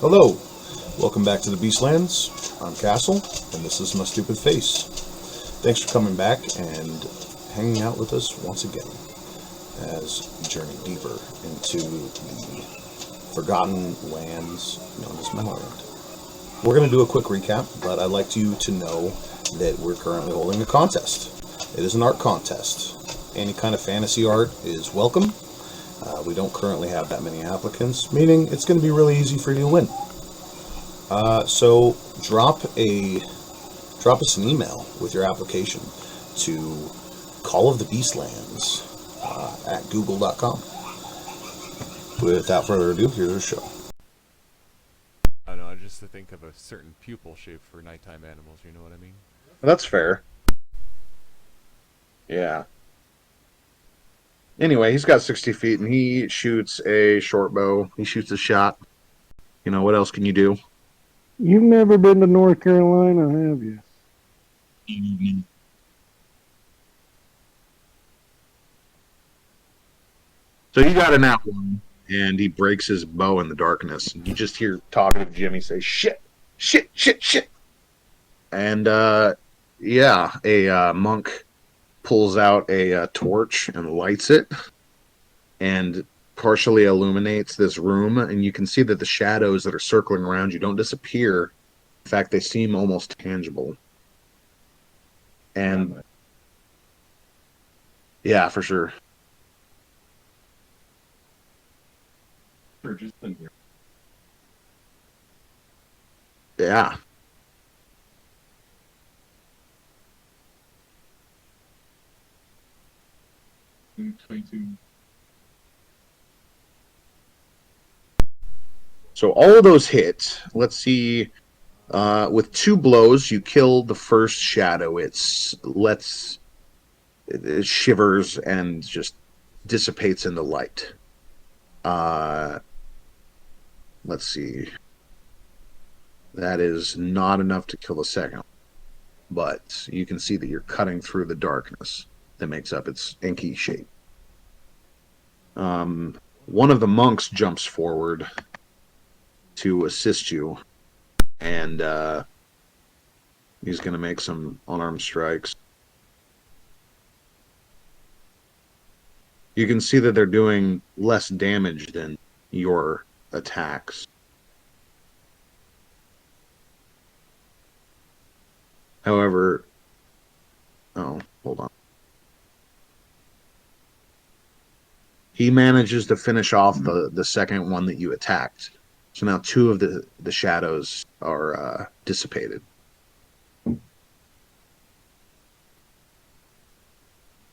Hello, welcome back to the Beastlands. I'm Castle, and this is my stupid face. Thanks for coming back and hanging out with us once again as we journey deeper into the forgotten lands known as Melorand. We're going to do a quick recap, but I'd like you to know that we're currently holding a contest. It is an art contest. Any kind of fantasy art is welcome. We don't currently have that many applicants, meaning it's going to be really easy for you to win. So drop us an email with your application to callofthebeastlands at google.com. Without further ado, here's our show. I don't know, just to think of a certain pupil shape for nighttime animals, you know what I mean? That's fair. Yeah. Anyway, he's got 60 feet and he shoots a short bow. He shoots a shot. You know, what else can you do? You've never been to North Carolina, have you? So you got an out one, and he breaks his bow in the darkness. And you just hear talking to Jimmy say, shit, shit, shit, shit. And, yeah, a monk pulls out a torch and lights it and partially illuminates this room. And you can see that the shadows that are circling around you don't disappear. In fact, they seem almost tangible. And yeah, for sure. Yeah. So all of those hit. Let's see. With two blows, you kill the first shadow. It shivers and just dissipates in the light. Let's see. That is not enough to kill the second, but you can see that you're cutting through the darkness that makes up its inky shape. One of the monks jumps forward to assist you, and he's going to make some unarmed strikes. You can see that they're doing less damage than your attacks. However, oh, hold on. He manages to finish off the second one that you attacked. So now two of the shadows are dissipated.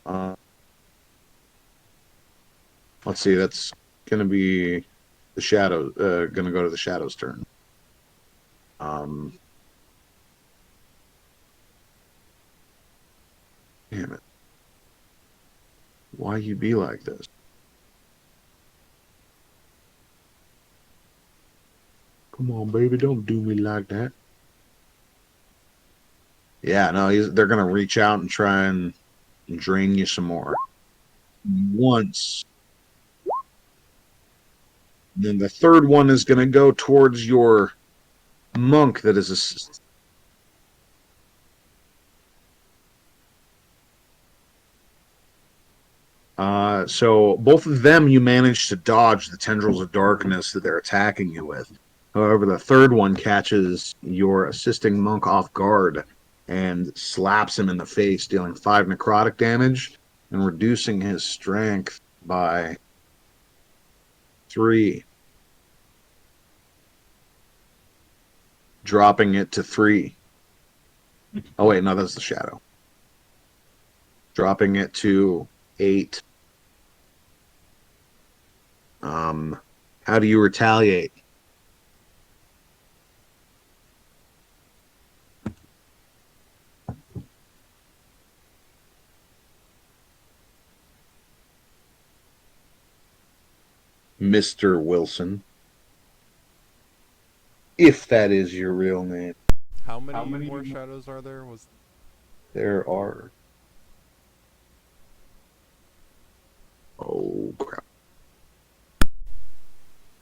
Let's see, that's going to be the shadow, going to go to the shadow's turn. Damn it. Why you be like this? Come on, baby, don't do me like that. Yeah, no, they're going to reach out and try and drain you some more. Once. Then the third one is going to go towards your monk that is a... So both of them you manage to dodge the tendrils of darkness that they're attacking you with. However, the third one catches your assisting monk off guard and slaps him in the face, dealing 5 necrotic damage and reducing his strength by 3. Dropping it to 3. Oh, wait, no, that's the shadow. Dropping it to 8. How do you retaliate? Mr. Wilson. If that is your real name. How many more shadows are there? There are... Oh, crap.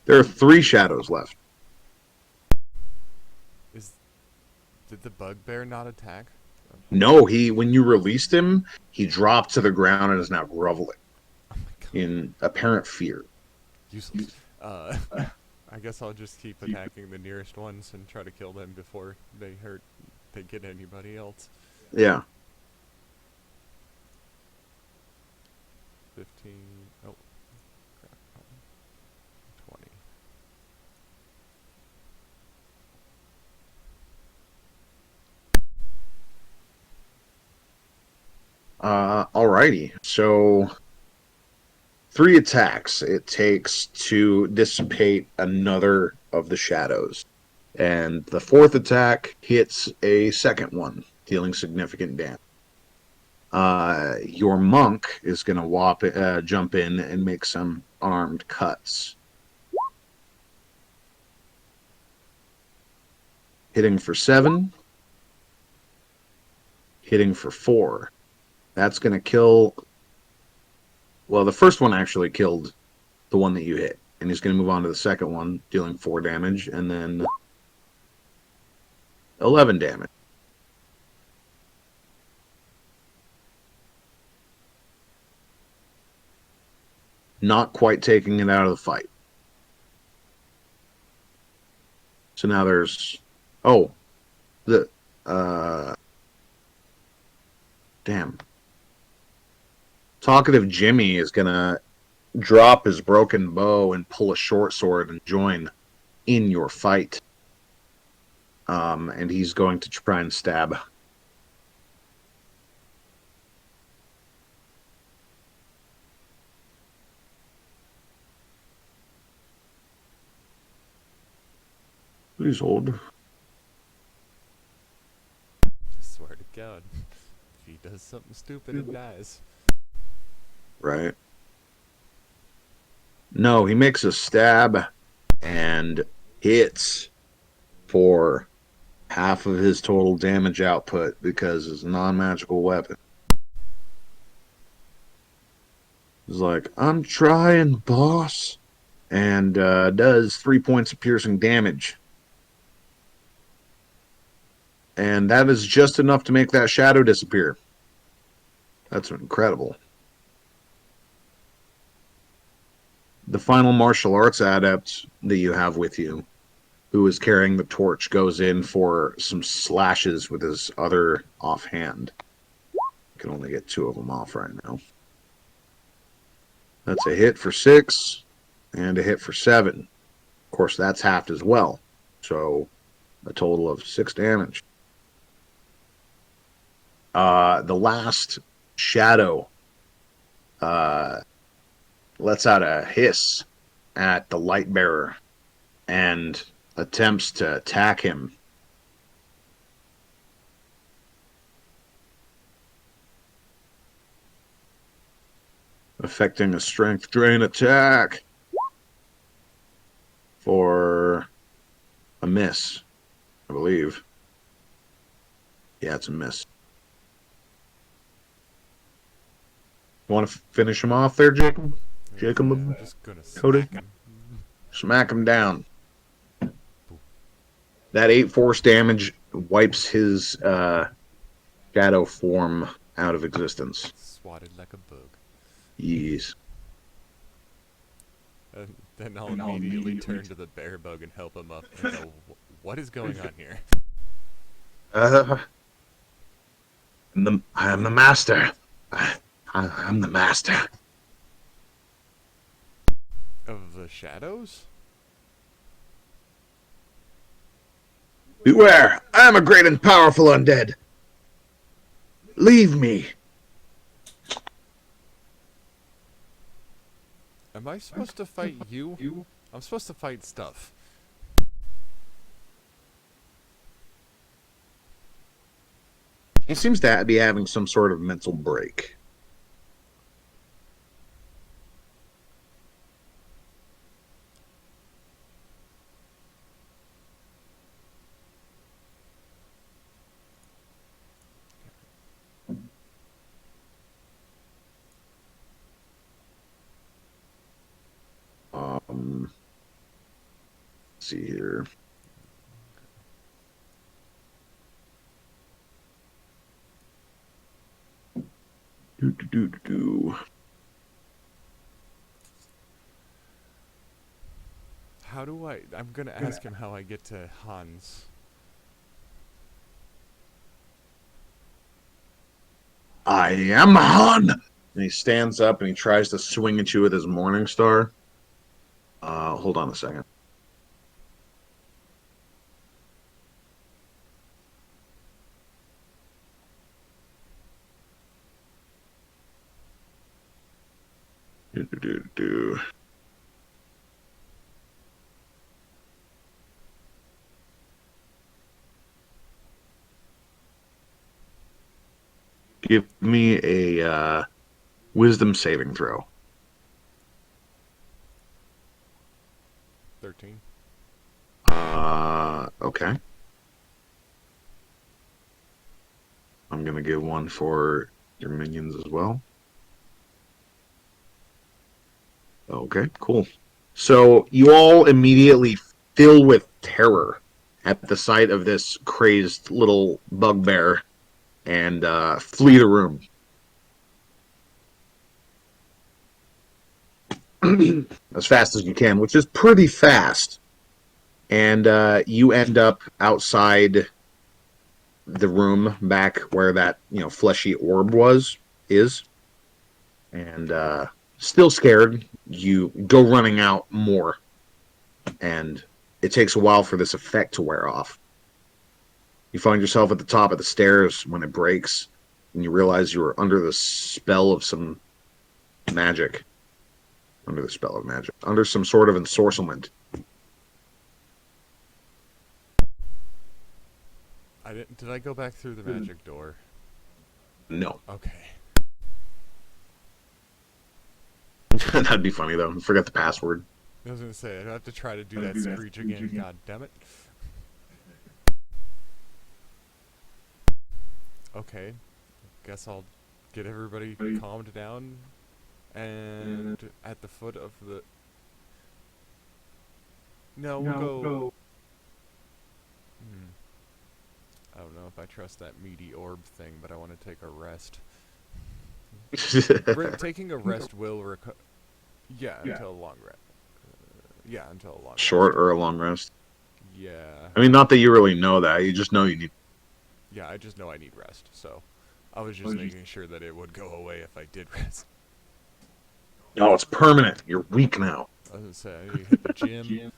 There are 3 shadows left. Did the bugbear not attack? No, when you released him, he dropped to the ground and is now groveling Oh my god. in apparent fear. Useless. I guess I'll just keep attacking the nearest ones and try to kill them before they get anybody else. Yeah. 15. Oh, crap. 20. Alrighty. So 3 attacks it takes to dissipate another of the shadows. And the 4th attack hits a second one, dealing significant damage. Your monk is going to jump in and make some armed cuts. Hitting for 7. Hitting for 4. That's going to kill... Well, the first one actually killed the one that you hit. And he's going to move on to the second one, dealing 4 damage, and then 11 damage. Not quite taking it out of the fight. So now there's... Oh. Damn. Talkative Jimmy is going to drop his broken bow and pull a short sword and join in your fight. And he's going to try and stab. Please hold. I swear to God. If he does something stupid and dies. Right. No, he makes a stab and hits for half of his total damage output because it's a non-magical weapon. He's like, I'm trying, boss. And does 3 points of piercing damage. And that is just enough to make that shadow disappear. That's incredible. The final martial arts adept that you have with you, who is carrying the torch, goes in for some slashes with his other offhand. Can only get 2 of them off right now. That's a hit for 6 and a hit for 7. Of course, that's halved as well. So a total of 6 damage. The last shadow lets out a hiss at the light bearer and attempts to attack him. Affecting a strength drain attack for a miss, I believe. Yeah, it's a miss. You want to finish him off there, Jacob? Jacob? I'm just gonna Cody? smack him. Smack him down. That 8 force damage wipes his shadow form out of existence. Swatted like a bug. Yes. And then I'll immediately turn to the bear bug and help him up and go, what is going on here? I'm the master. I'm the master. Of the shadows? Beware! I am a great and powerful undead. Leave me. Am I supposed to fight you? I'm supposed to fight stuff. He seems to be having some sort of mental break. Let's see here. Do, do, do, do, do. How do I... I'm gonna ask him how I get to Hans. I am Han! And he stands up and he tries to swing at you with his Morning Star. Hold on a second. Do, do, do, do. Give me a wisdom saving throw. 13. Okay. I'm gonna give one for your minions as well. Okay, cool. So you all immediately fill with terror at the sight of this crazed little bugbear and flee the room. As fast as you can, which is pretty fast. And you end up outside the room back where that fleshy orb is, and still scared. You go running out more, and it takes a while for this effect to wear off. You find yourself at the top of the stairs when it breaks, and you realize you are under the spell of some magic. Under the spell of magic. Under some sort of ensorcelment. Did I go back through the magic door? No. Okay. That'd be funny, though. Forget the password. I was gonna say, I'd have to try to do that screech again. God damn it. Okay. Guess I'll get everybody calmed down. And at the foot of the... No, we'll go... I don't know if I trust that meaty orb thing, but I want to take a rest. Taking a rest will until a long rest. Until a long Short rest. or a long rest? Yeah. I mean, not that you really know that. You just know you need... Yeah, I just know I need rest, so... I was just making sure that it would go away if I did rest. No, it's permanent. You're weak now. I was gonna say, I need to hit the gym,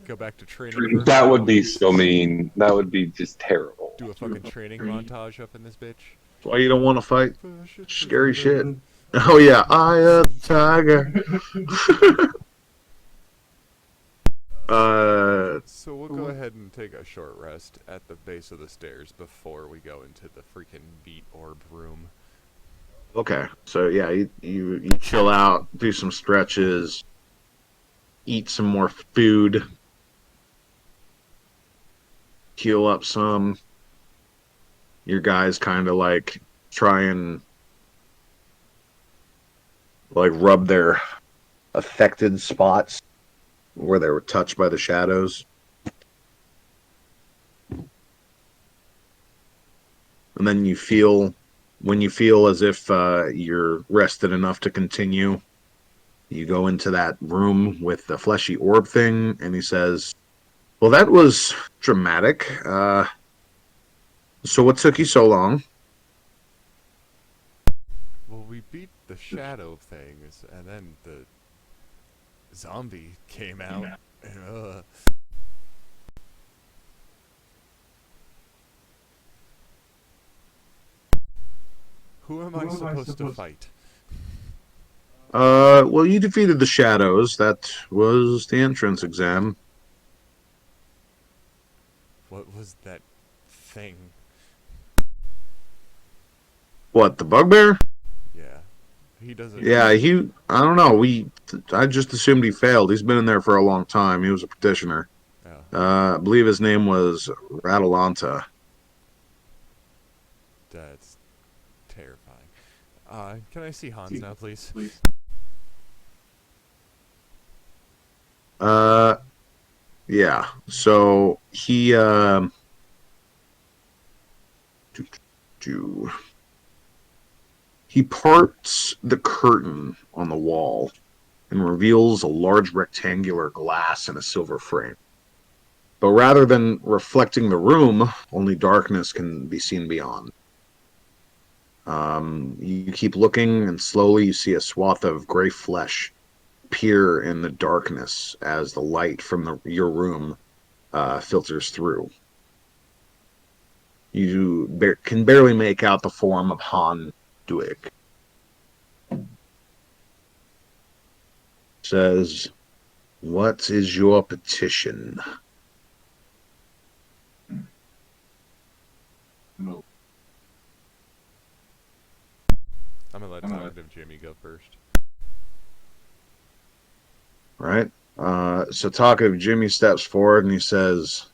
go back to training. That would be so mean. That would be just terrible. Do a fucking training montage up in this bitch. That's why you don't want to fight scary shit. Oh yeah, I tiger. So we'll go ahead and take a short rest at the base of the stairs before we go into the freaking beat orb room. Okay, so yeah, you chill out, do some stretches, eat some more food, heal up some. Your guys kind of like try and like rub their affected spots where they were touched by the shadows. And then when you feel as if you're rested enough to continue, you go into that room with the fleshy orb thing, and he says, well, that was dramatic. So what took you so long? Well, we beat the shadow things, and then the zombie came out. Who am I supposed to fight? Well, you defeated the shadows. That was the entrance exam. What was that thing? What, the bugbear? Yeah. He doesn't... Yeah, I don't know. I just assumed he failed. He's been in there for a long time. He was a petitioner. Oh. I believe his name was Ratalanta. That's terrifying. Can I see Hans now, please? Yeah. So he He parts the curtain on the wall and reveals a large rectangular glass in a silver frame. But rather than reflecting the room, only darkness can be seen beyond. You keep looking, and slowly you see a swath of gray flesh appear in the darkness as the light from your room filters through. You can barely make out the form of Han Duig. Says, "What is your petition?" I'm gonna let Talkative Jimmy go first. Right? So talkative Jimmy steps forward and he says,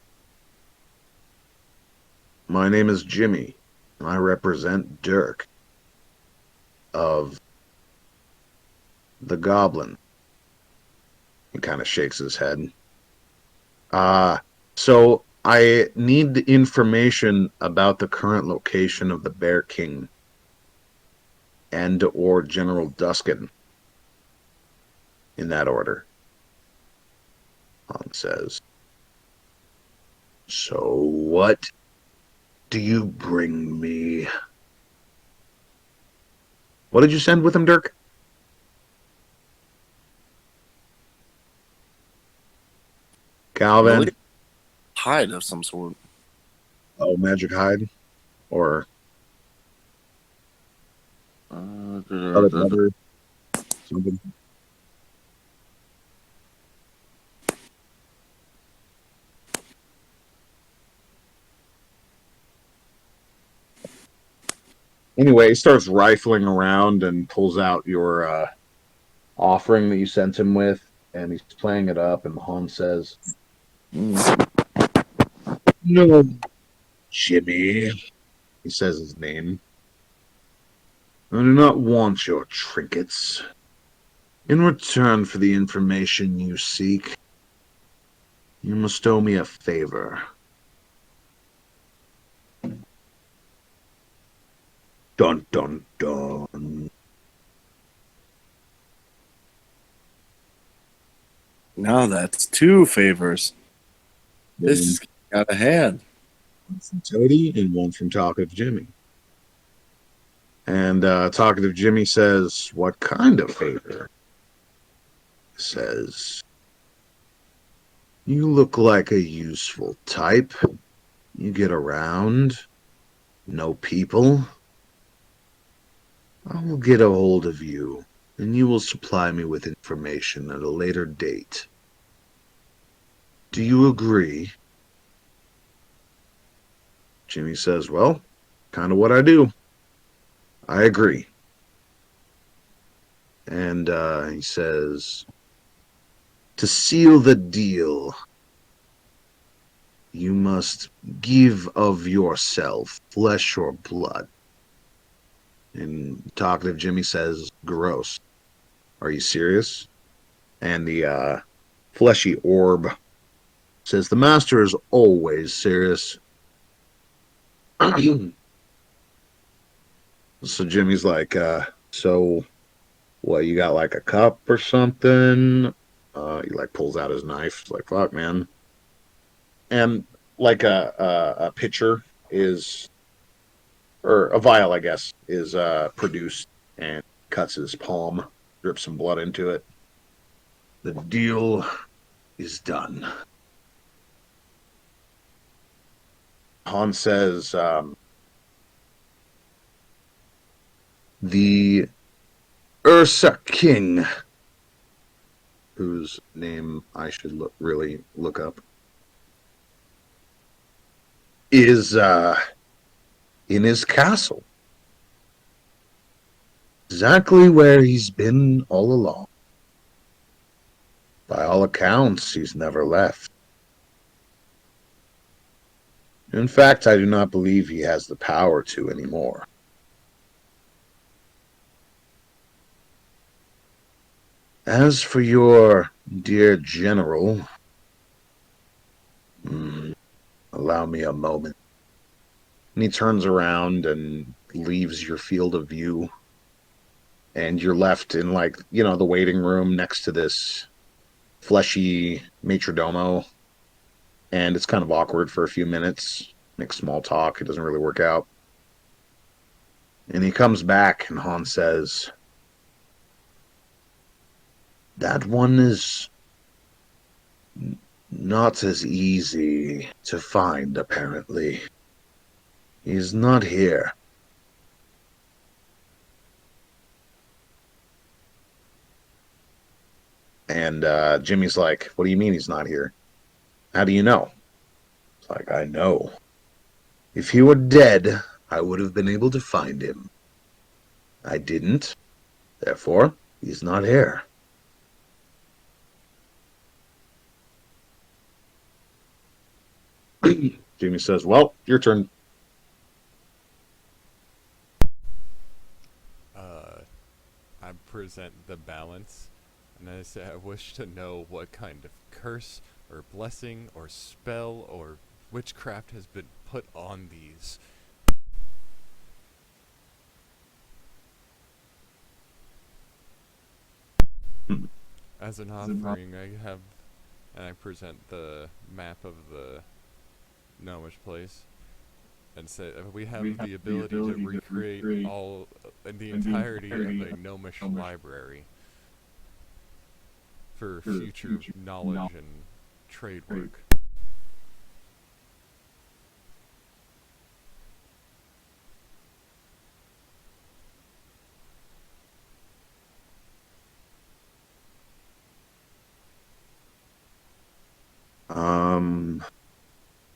"My name is Jimmy, and I represent Dirk of the Goblin." He kind of shakes his head. So I need the information about the current location of the Bear King and or General Duskin. In that order. Han says, "So what do you bring me?" What did you send with him, Dirk? Calvin? Really? Hide of some sort. Oh, magic hide? Or other something? Anyway, he starts rifling around and pulls out your offering that you sent him with, and he's playing it up, and Han says, "No, Jimmy," he says his name. "I do not want your trinkets. In return for the information you seek, you must owe me a favor." Dun dun dun. Now that's two favors. This is getting out of hand. One from Toady and one from Talkative Jimmy. And Talkative Jimmy says, "What kind of favor?" Says, "You look like a useful type. You get around, know people. I will get a hold of you, and you will supply me with information at a later date. Do you agree?" Jimmy says, "Well, kind of what I do. I agree." And he says, "To seal the deal, you must give of yourself, flesh or blood." And talkative Jimmy says, "Gross. Are you serious?" And the fleshy orb says, "The master is always serious." So Jimmy's like, "So what, you got like a cup or something?" He like pulls out his knife. He's like, "Fuck, man." And like a pitcher is, or a vial, I guess, is produced, and cuts his palm, drips some blood into it. "The deal is done." Han says, "The Ursa King," whose name I should really look up, "is in his castle. Exactly where he's been all along. By all accounts, he's never left. In fact, I do not believe he has the power to anymore. As for your dear general, allow me a moment." And he turns around and leaves your field of view and you're left in, like, the waiting room next to this fleshy majordomo, and it's kind of awkward for a few minutes. Make small talk. It doesn't really work out. And he comes back, and Han says, "That one is not as easy to find, apparently. He's not here." And Jimmy's like, "What do you mean he's not here? How do you know?" It's like, "I know. If he were dead, I would have been able to find him. I didn't. Therefore, he's not here." Jimmy says, "Well, your turn." I present the balance, and I say I wish to know what kind of curse or blessing or spell or witchcraft has been put on these. As an offering, I present the map of the gnomish place, and say we have the ability to recreate all the entirety of a gnomish library for future knowledge and trade work.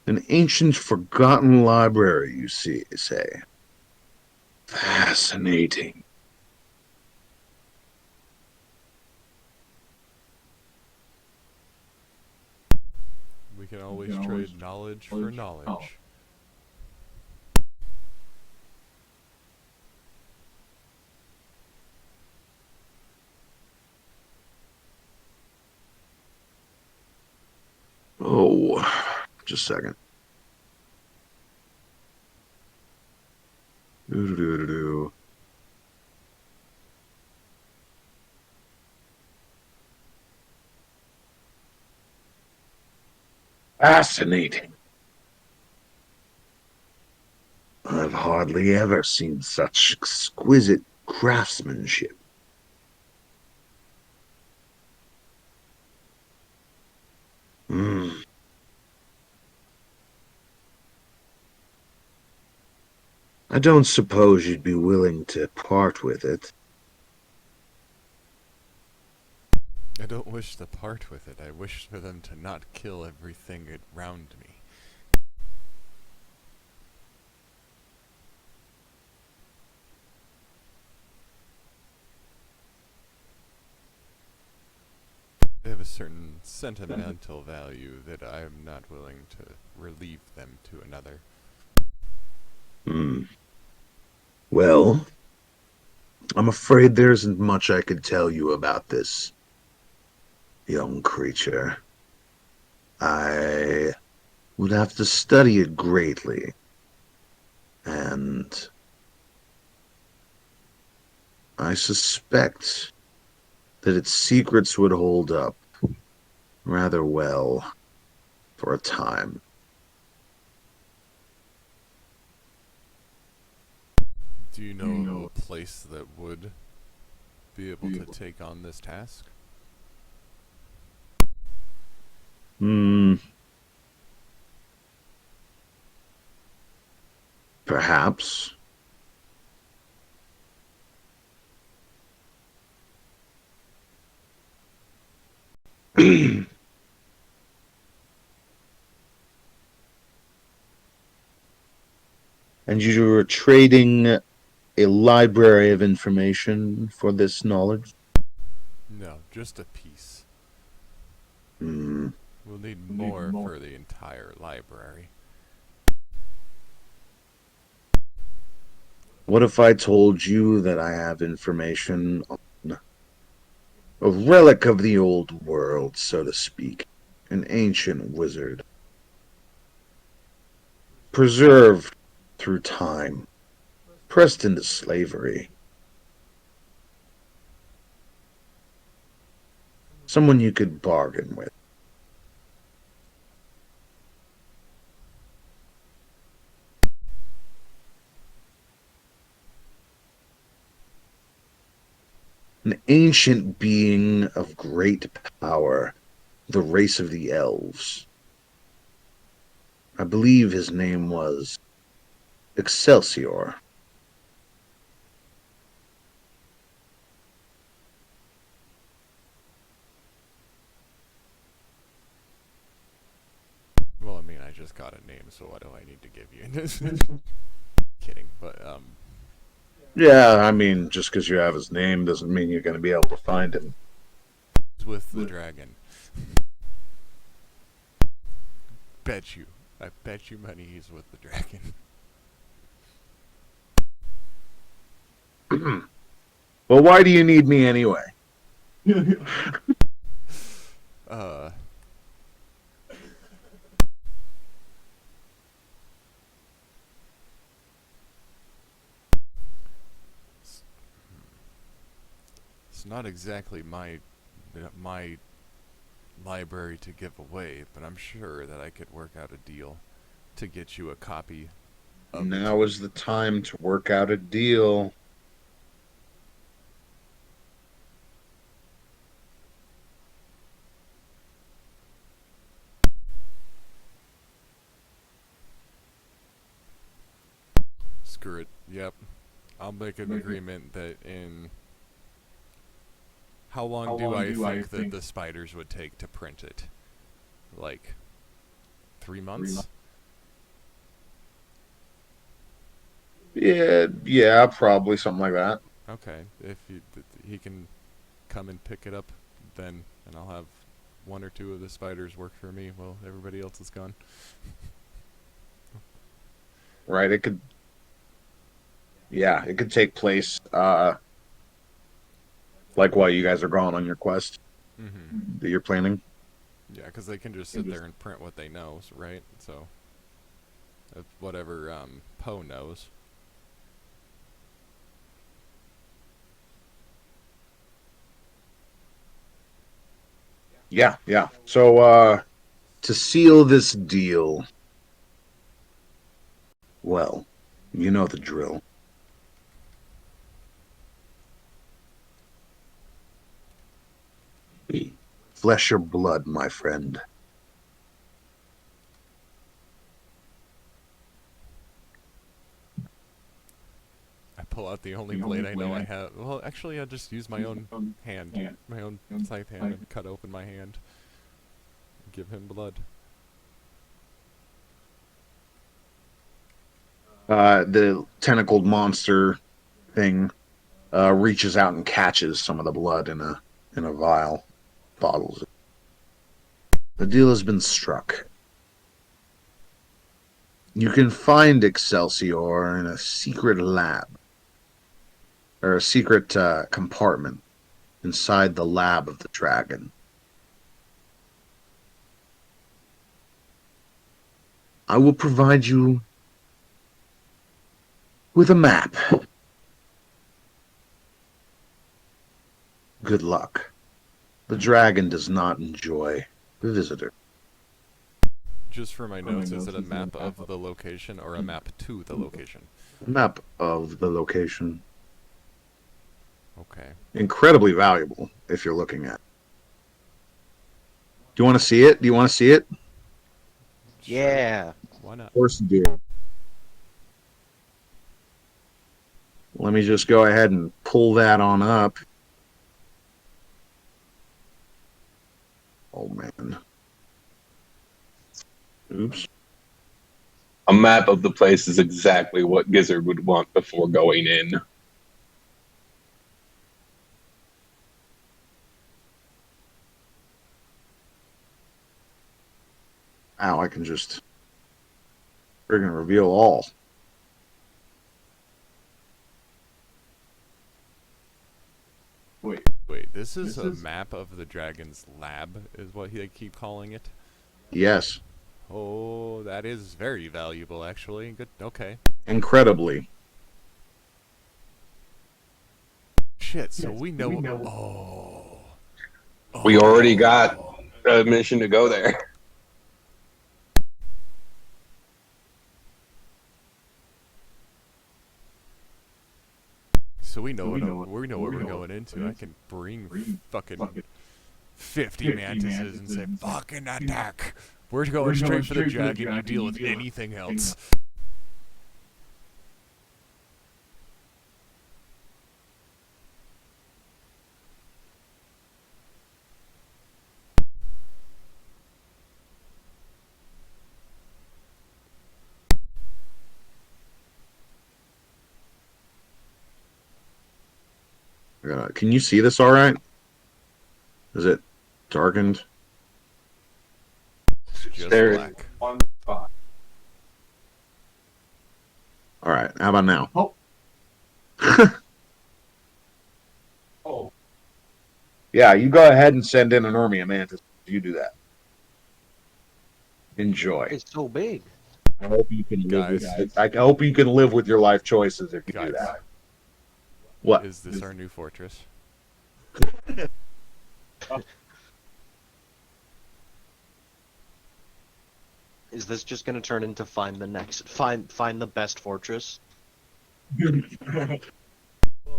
An ancient forgotten library, you say. Fascinating. We can always trade knowledge for knowledge. Oh, just a second. Doo-doo-doo-doo. Fascinating. I've hardly ever seen such exquisite craftsmanship. Hmm. I don't suppose you'd be willing to part with it. I don't wish to part with it. I wish for them to not kill everything around me. They have a certain sentimental value that I am not willing to relieve them to another. Hmm. Well, I'm afraid there isn't much I could tell you about this young creature. I would have to study it greatly, and I suspect that its secrets would hold up rather well for a time. Do you know of a place that would be able to take on this task? Hmm. Perhaps. And you were trading a library of information for this knowledge? No, just a piece. Hmm. We'll need more for the entire library. What if I told you that I have information on a relic of the old world, so to speak, an ancient wizard, preserved through time, pressed into slavery, Someone you could bargain with. An ancient being of great power, the race of the elves. I believe his name was Excelsior. Well, I mean, I just got a name, so what do I need to give you? Kidding, but Yeah, I mean, just because you have his name doesn't mean you're going to be able to find him. with the dragon. I bet you money he's with the dragon. Well, why do you need me anyway? Uh, it's not exactly my library to give away, but I'm sure that I could work out a deal to get you a copy of Now it. is the time to work out a deal. Screw it. Yep. I'll make an agreement that in... How long do I think that the spiders would take to print it? Like 3 months? Yeah, probably something like that. Okay. If he can come and pick it up then, and I'll have 1 or 2 of the spiders work for me while everybody else is gone. Right? It could. Yeah, it could take place. Like while you guys are gone on your quest Mm-hmm. that you're planning. Yeah, because they can just sit there and print what they know, right? So, whatever Poe knows. Yeah. So, to seal this deal, well, you know the drill. Flesh or blood, my friend. I pull out the only blade I know I have. Well, actually, I'll just use my own hand, my own scythe hand, and cut open my hand. Give him blood. The tentacled monster thing reaches out and catches some of the blood in a vial, bottles it. The deal has been struck. You can find Excelsior in a secret lab, or a secret compartment inside the lab of the dragon. I will provide you with a map. Good luck. The dragon does not enjoy the visitor. Just for my notes, is it a map of the location or a map to the location? Map of the location. Okay. Incredibly valuable if you're looking at it. Do you want to see it? Do you want to see it? Yeah. Sure. Why not? Of course you do. Let me just go ahead and pull that on up. Oh, man. Oops. A map of the place is exactly what Gizzard would want before going in. Ow, I can just friggin' reveal all. Wait, this is a map of the dragon's lab, is what they keep calling it? Yes. Oh, that is very valuable, actually. Good. Okay. Incredibly. Shit. So we know. Oh. We already got a mission to go there. So we know what we're going into. I can bring fucking 50 mantises and say, fucking attack. We're going straight for the dragon. You deal with anything else. Can you see this all right? Is it darkened? Just There is black. one spot. All right. How about now? Oh. Yeah, you go ahead and send in an army of mantis. You do that. Enjoy. It's so big. I hope you can live Guys. with. I hope you can live with your life choices if you do Guys. that. What? Is this our new fortress? Is this just gonna turn into find the best fortress?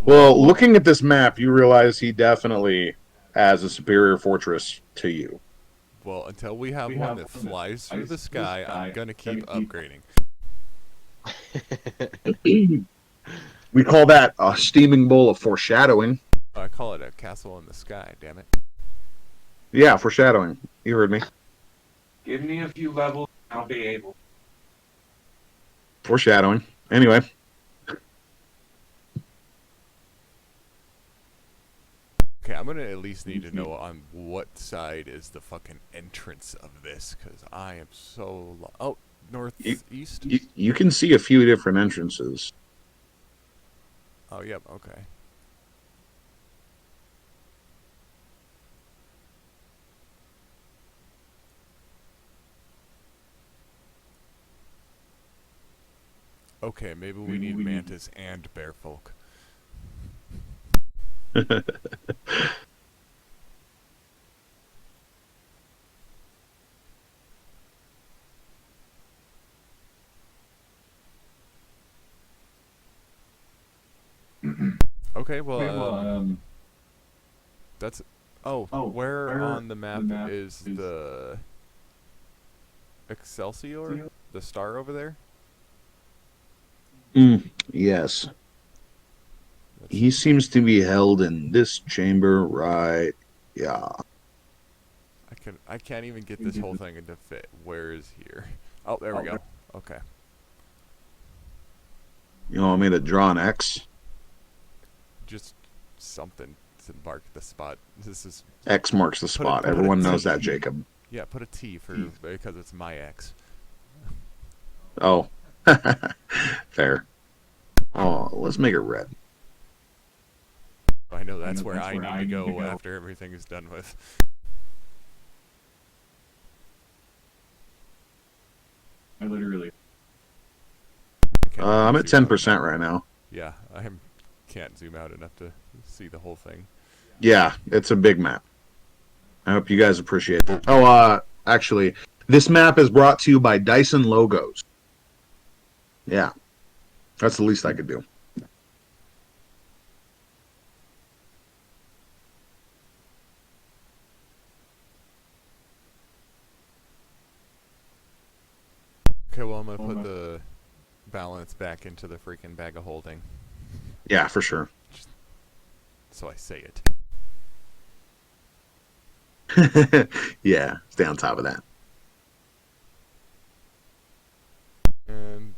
Well, looking at this map, you realize he definitely has a superior fortress to you. Well, until we have one that flies through the sky, I'm gonna keep upgrading. We call that a steaming bowl of foreshadowing. I call it a castle in the sky, damn it. Yeah, foreshadowing. You heard me. Give me a few levels, I'll be able. Foreshadowing. Anyway. Okay, I'm gonna at least need to know on what side is the fucking entrance of this, because I am so oh, northeast? You can see a few different entrances. Oh, yep, okay. Okay, maybe we need mantis and bear folk. Okay, well, that's... Oh, where on the map is the... Excelsior? The star over there? Yes. That's- He seems to be held in this chamber, right? Yeah. I can't even get this whole thing into fit. Where is here? Oh, there we go. Okay. You want me to draw an X? Just something to mark the spot. This is... X marks the Put a- spot. put a Everyone T. knows that, Jacob. Yeah, put a T for... because it's my X. Oh. Fair. Oh, let's make it red. I know that's where I need to go after everything is done with. I literally. I'm at 10% right now. Yeah, I can't zoom out enough to see the whole thing. Yeah, it's a big map. I hope you guys appreciate it. Oh, actually, this map is brought to you by Dyson Logos. Yeah, that's the least I could do. Okay, well, I'm gonna put the balance back into the freaking bag of holding. Yeah, for sure. So I say it. Yeah, stay on top of that. And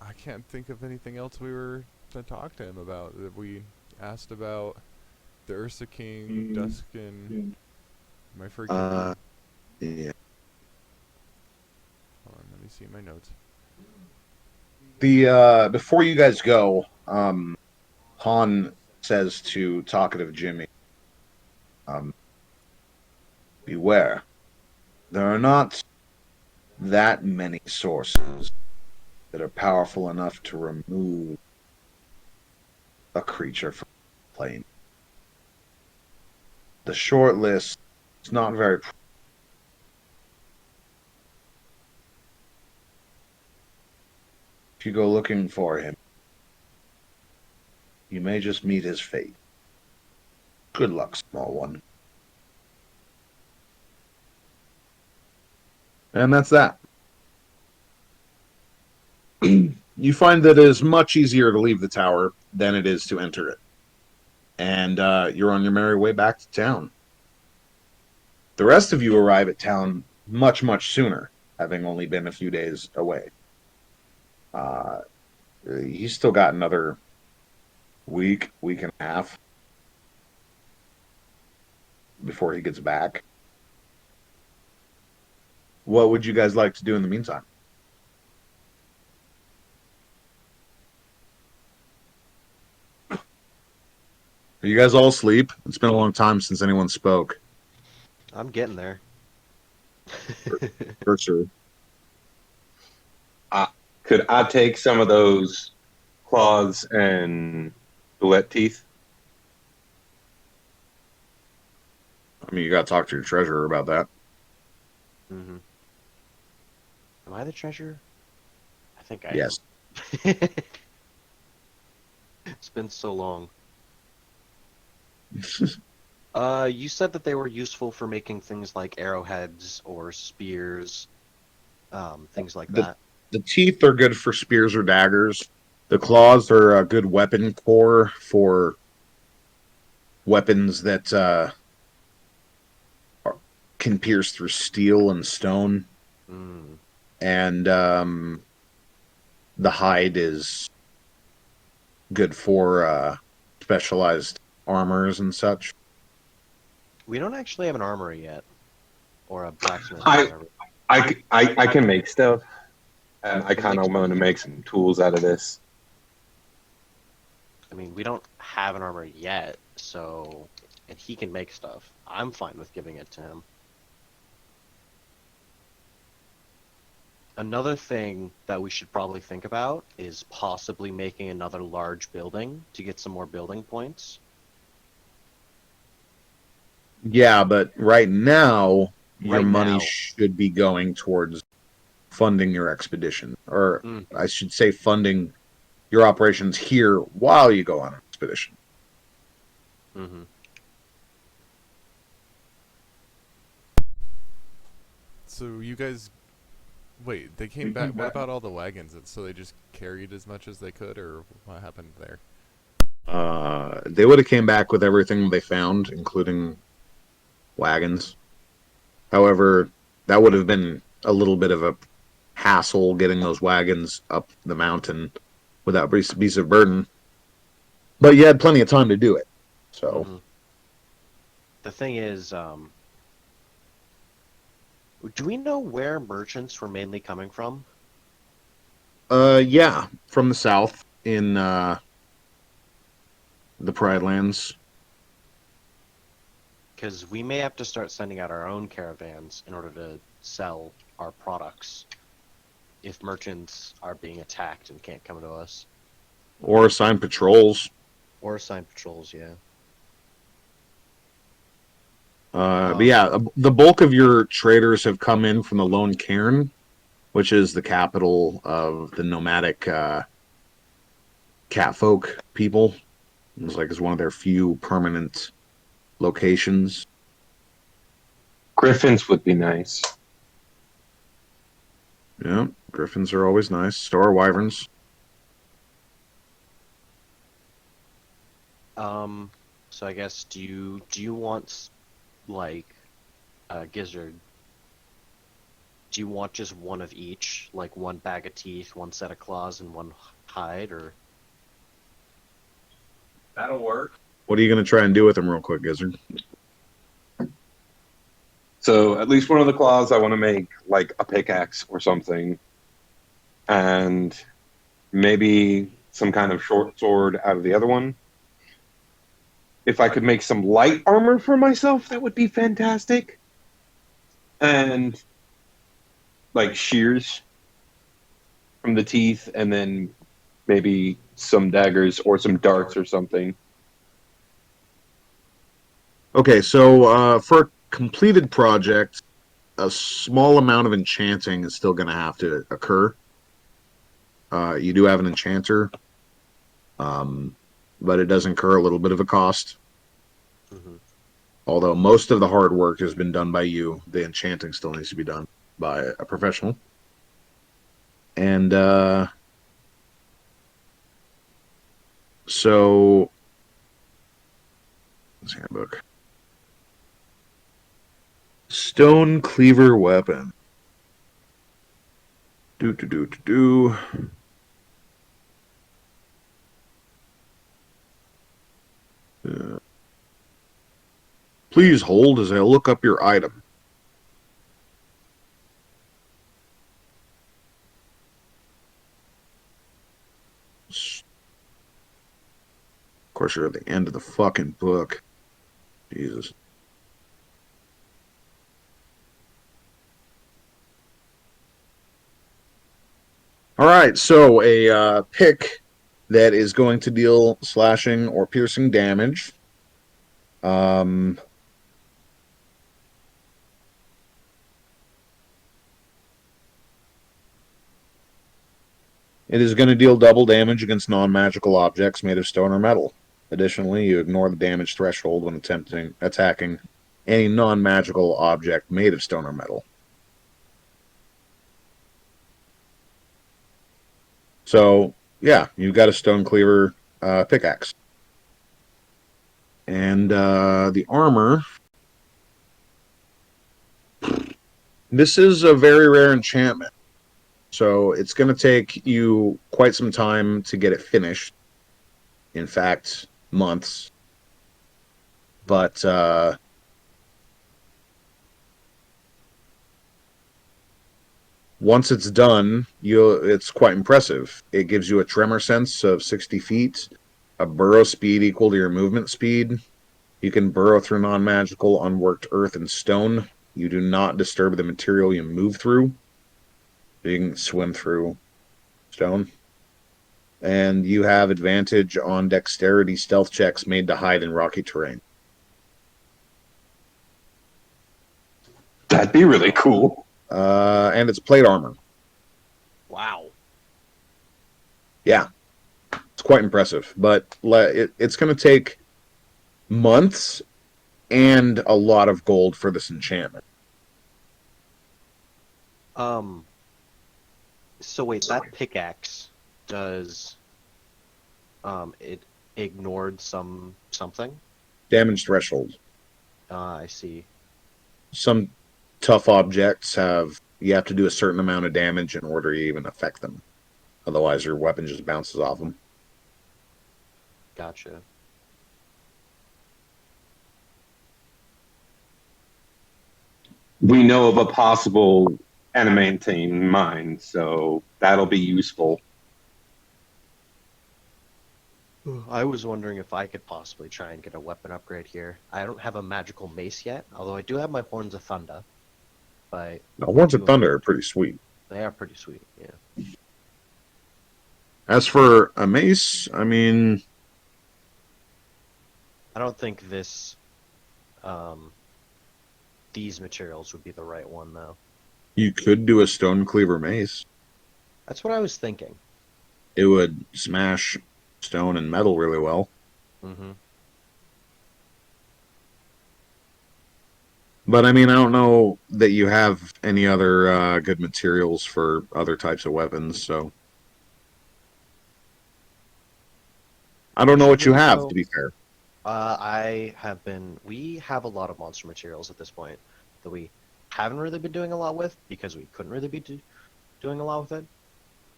I can't think of anything else we were to talk to him about. That we asked about the Ursa King, Duskin. Am I forgetting? Yeah. Hold on, let me see my notes. The before you guys go, Han says to talkative Jimmy, beware. There are not that many sources that are powerful enough to remove a creature from the plane. The short list It's not very. If you go looking for him, you may just meet his fate. Good luck, small one. And that's that. You find that it is much easier to leave the tower than it is to enter it. And you're on your merry way back to town. The rest of you arrive at town much, much sooner, having only been a few days away. He's still got another week and a half before he gets back. What would you guys like to do in the meantime? Are you guys all asleep? It's been a long time since anyone spoke. I'm getting there. For sure. Could I take some of those claws and bullet teeth? I mean, you got to talk to your treasurer about that. Mm-hmm. Am I the treasurer? I think I Yes. am. It's been so long. You said that they were useful for making things like arrowheads or spears, things like that. The teeth are good for spears or daggers. The claws are a good weapon core for weapons that can pierce through steel and stone. Mm. And the hide is good for specialized armors and such. We don't actually have an armory yet, or a blacksmith. I- Or whatever. I can make stuff, and I kind of want to make some tools out of this. I mean, we don't have an armory yet, so, and he can make stuff. I'm fine with giving it to him. Another thing that we should probably think about is possibly making another large building to get some more building points. Yeah, but right now, your Right money now. should be going towards funding your expedition. Or Mm. I should say funding your operations here while you go on an expedition. Mm-hmm. So you guys, wait, they came back. What about all the wagons? So they just carried as much as they could, or what happened there? They would have came back with everything they found, including wagons. However, that would have been a little bit of a hassle getting those wagons up the mountain without beasts of burden. But you had plenty of time to do it. So, Mhm. The thing is, do we know where merchants were mainly coming from? yeah, from the south in the Pride Lands. Because we may have to start sending out our own caravans in order to sell our products if merchants are being attacked and can't come to us. Or assign patrols. Or assign patrols, yeah. But yeah, the bulk of your traders have come in from the Lone Cairn, which is the capital of the nomadic catfolk people. It's one of their few permanent locations. Griffins would be nice. Yeah, griffins are always nice. So are wyverns. So I guess do you want like Gizzard? Do you want just one of each, like one bag of teeth, one set of claws, and one hide, or? That'll work. What are you going to try and do with them real quick, Gizzard? So at least one of the claws, I want to make like a pickaxe or something, and maybe some kind of short sword out of the other one. If I could make some light armor for myself, that would be fantastic. And like shears from the teeth, and then maybe some daggers or some darts or something. Okay, so for a completed project, a small amount of enchanting is still going to have to occur. You do have an enchanter, but it does incur a little bit of a cost. Mhm. Although most of the hard work has been done by you, the enchanting still needs to be done by a professional. And so, let's handbook. Stone cleaver weapon. Do. Please hold as I look up your item. Of course, you're at the end of the fucking book. Jesus. All right, so a pick that is going to deal slashing or piercing damage. It is going to deal double damage against non-magical objects made of stone or metal. Additionally, you ignore the damage threshold when attacking any non-magical object made of stone or metal. So, yeah, you've got a stone cleaver pickaxe. And the armor. This is a very rare enchantment. So it's going to take you quite some time to get it finished. In fact, months. But once it's done, it's quite impressive. It gives you a tremor sense of 60 feet, a burrow speed equal to your movement speed. You can burrow through non-magical, unworked earth and stone. You do not disturb the material you move through. You can swim through stone. And you have advantage on dexterity stealth checks made to hide in rocky terrain. That'd be really cool. And it's plate armor. Wow. Yeah, it's quite impressive. But it's going to take months and a lot of gold for this enchantment. So wait, that pickaxe does it ignored something? Damage threshold. I see. Some tough objects you have to do a certain amount of damage in order to even affect them. Otherwise, your weapon just bounces off them. Gotcha. We know of a possible adamantine mine, so that'll be useful. I was wondering if I could possibly try and get a weapon upgrade here. I don't have a magical mace yet, although I do have my Horns of Thunder. But Now, Horns of Thunder are pretty sweet. they are pretty sweet, yeah. As for a mace, I mean, I don't think these materials would be the right one, though. you could do a stone cleaver mace. That's what I was thinking. It would smash stone and metal really well. Mm-hmm. But I mean, I don't know that you have any other good materials for other types of weapons, so I don't know what you have, to be fair. We have a lot of monster materials at this point that we haven't really been doing a lot with because we couldn't really be doing a lot with it.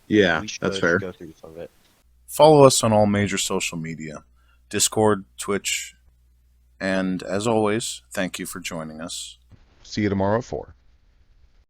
Yeah, We should that's fair. go through some of it. Follow us on all major social media, Discord, Twitch, and as always, thank you for joining us. See you tomorrow at 4.